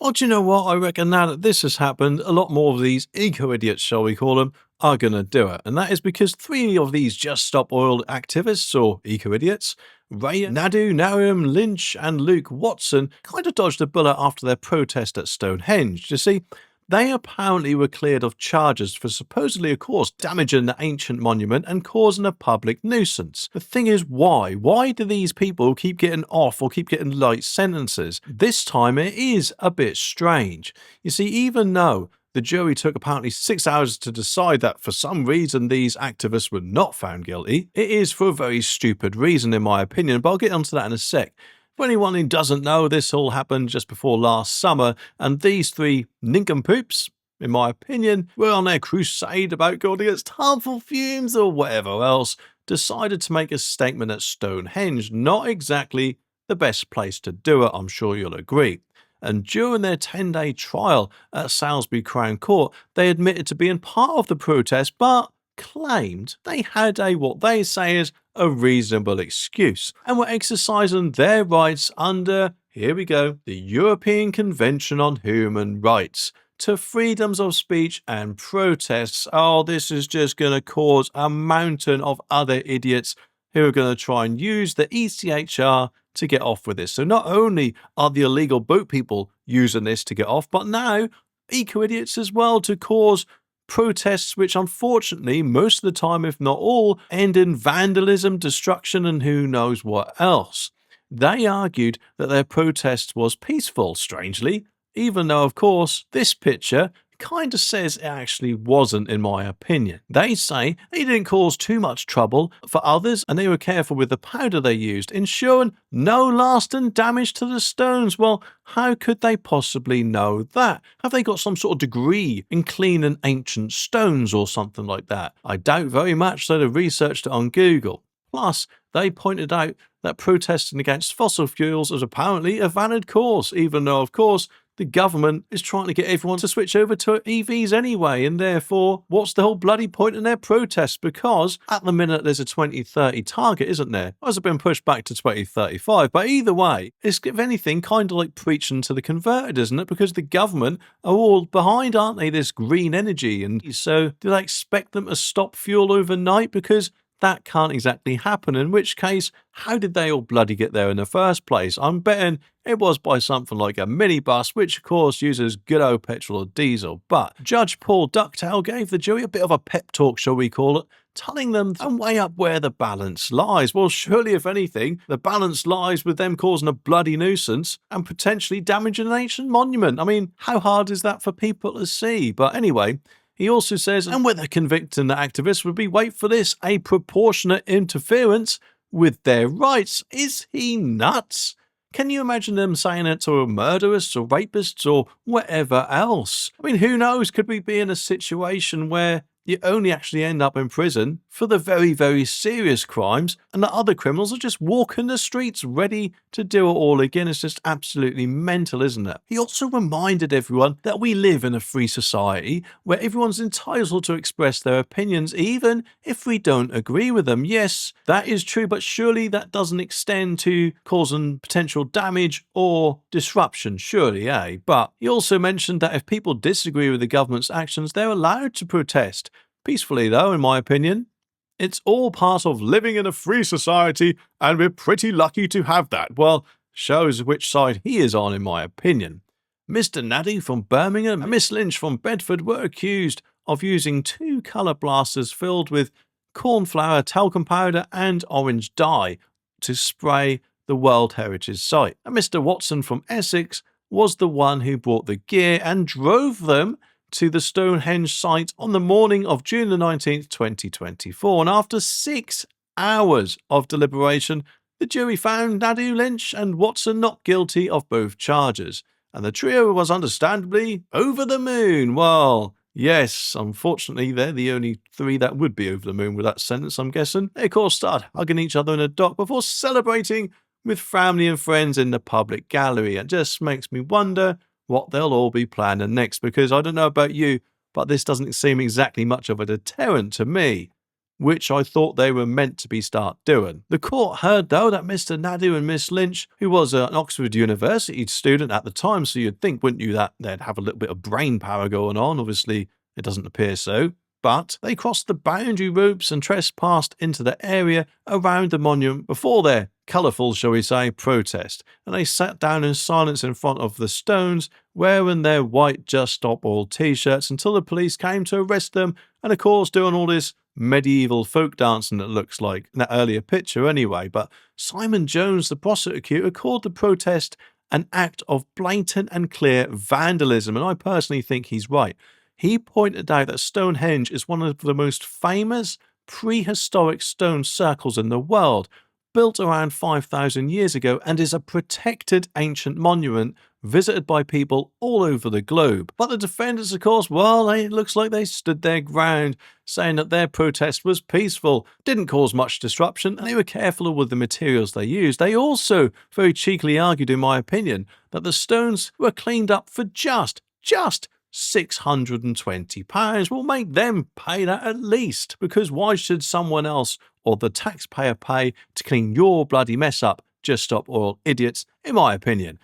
Well, do you know what? I reckon now that this has happened, a lot more of these eco-idiots, shall we call them, are going to do it. And that is because three of these Just Stop Oil activists, or eco-idiots, Ray Nadu, Nariam Lynch, and Luke Watson, kind of dodged a bullet after their protest at Stonehenge. You see, they apparently were cleared of charges for supposedly, of course, damaging the ancient monument and causing a public nuisance. The thing is, why? Why do these people keep getting off or keep getting light sentences? This time it is a bit strange. You see, even though the jury took apparently 6 hours to decide that for some reason these activists were not found guilty, it is for a very stupid reason in my opinion, but I'll get onto that in a sec. For anyone who doesn't know, this all happened just before last summer, and these three nincompoops, in my opinion, were on their crusade about going against harmful fumes or whatever else, decided to make a statement at Stonehenge. Not exactly the best place to do it, I'm sure you'll agree. And during their 10-day trial at Salisbury Crown Court, they admitted to being part of the protest, but claimed they had what they say is a reasonable excuse and were exercising their rights under, here we go, the European Convention on Human Rights to freedoms of speech and protests. Oh, this is just going to cause a mountain of other idiots who are going to try and use the ECHR to get off with this. So not only are the illegal boat people using this to get off, but now eco-idiots as well to cause protests which unfortunately most of the time, if not all, end in vandalism, destruction and who knows what else. They argued that their protest was peaceful, strangely, even though of course this picture kind of says it actually wasn't, in my opinion. They say they didn't cause too much trouble for others and they were careful with the powder they used, ensuring no lasting damage to the stones. Well, how could they possibly know that? Have they got some sort of degree in cleaning ancient stones or something like that? I doubt very much, so they researched it on Google. Plus, they pointed out that protesting against fossil fuels is apparently a valid cause, even though, of course, the government is trying to get everyone to switch over to EVs anyway, and therefore, what's the whole bloody point in their protests? Because at the minute there's a 2030 target, isn't there? Or has it been pushed back to 2035? But either way, it's, if anything, kind of like preaching to the converted, isn't it? Because the government are all behind, aren't they, this green energy? And so do they expect them to stop fuel overnight? Because that can't exactly happen, in which case, how did they all bloody get there in the first place? I'm betting it was by something like a minibus, which of course uses good old petrol or diesel. But Judge Paul Ducktail gave the jury a bit of a pep talk, shall we call it, telling them to weigh up where the balance lies. Well, surely, if anything, the balance lies with them causing a bloody nuisance and potentially damaging an ancient monument. I mean, how hard is that for people to see? But anyway, he also says, and whether convicting the activists would be, wait for this, a proportionate interference with their rights. Is he nuts? Can you imagine them saying it to murderers or rapists or whatever else? I mean, who knows? Could we be in a situation where you only actually end up in prison for the very, very serious crimes, and the other criminals are just walking the streets ready to do it all again? It's just absolutely mental, isn't it? He also reminded everyone that we live in a free society where everyone's entitled to express their opinions, even if we don't agree with them. Yes, that is true, but surely that doesn't extend to causing potential damage or disruption, surely, eh? But he also mentioned that if people disagree with the government's actions, they're allowed to protest. Peacefully, though, in my opinion. It's all part of living in a free society, and we're pretty lucky to have that. Well, shows which side he is on, in my opinion. Mr. Nadu from Birmingham and Miss Lynch from Bedford were accused of using 2 colour blasters filled with cornflour, talcum powder, and orange dye to spray the World Heritage Site. And Mr. Watson from Essex was the one who brought the gear and drove them to the Stonehenge site on the morning of June the 19th, 2024. And after 6 hours of deliberation, the jury found Nadu, Lynch and Watson not guilty of both charges. And the trio was understandably over the moon. Well, yes, unfortunately, they're the only 3 that would be over the moon with that sentence, I'm guessing. They, of course, started hugging each other in a dock before celebrating with family and friends in the public gallery. It just makes me wonder what they'll all be planning next, because I don't know about you, but this doesn't seem exactly much of a deterrent to me. which I thought they were meant to be start doing. The court heard, though, that Mr. Nadu and Miss Lynch, who was an Oxford University student at the time, so you'd think, wouldn't you, that they'd have a little bit of brain power going on. Obviously, it doesn't appear so. But they crossed the boundary ropes and trespassed into the area around the monument before their colourful, shall we say, protest. And they sat down in silence in front of the stones, wearing their white Just Stop Oil t-shirts until the police came to arrest them, and of course doing all this medieval folk dancing that looks like in that earlier picture anyway. But Simon Jones, the prosecutor, called the protest an act of blatant and clear vandalism, and I personally think he's right. He pointed out that Stonehenge is one of the most famous prehistoric stone circles in the world, built around 5,000 years ago, and is a protected ancient monument visited by people all over the globe. But the defendants, of course, well, it looks like they stood their ground, saying that their protest was peaceful, didn't cause much disruption, and they were careful with the materials they used. They also very cheekily argued, in my opinion, that the stones were cleaned up for just £620. Will make them pay that at least, because why should someone else or the taxpayer pay to clean your bloody mess up? Just Stop Oil idiots, in my opinion.